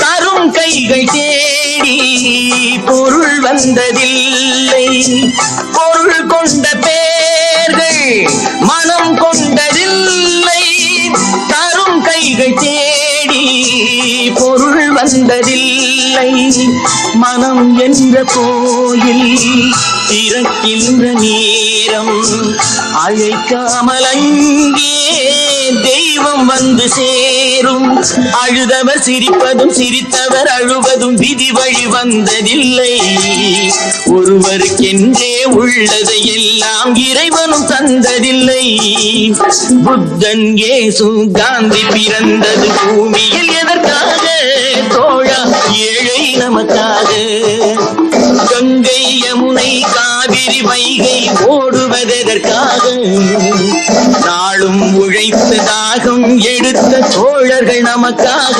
தரும் கைகள் தேடி பொருள் வந்ததில்லை. பொருள் கொண்ட பேர்கள் மனம் கொண்டதில்லை. தரும் கைகள் தேடி பொருள் வந்ததில்லை. மனம் என்ற கோயில் திறக்கின்ற நேரம் அழைக்காமல் அங்கே தெய்வம் வந்து சேரும். அழுதவர் சிரிப்பதும் சிரித்தவர் அழுவதும் விதி வழி வந்ததில்லை. ஒருவருக்கென்றே உள்ளதை எல்லாம் இறைவனும் தந்ததில்லை. புத்தன் இயேசு காந்தி பிறந்தது பூமியில் எதற்காக தோழா? ஏழை நமக்காக. கங்கை யமுனை காவிரி வைகை ஓடுவதற்காக. நாளும் உழைத்த தாகம் எடுத்த தோழர்கள் நமக்காக.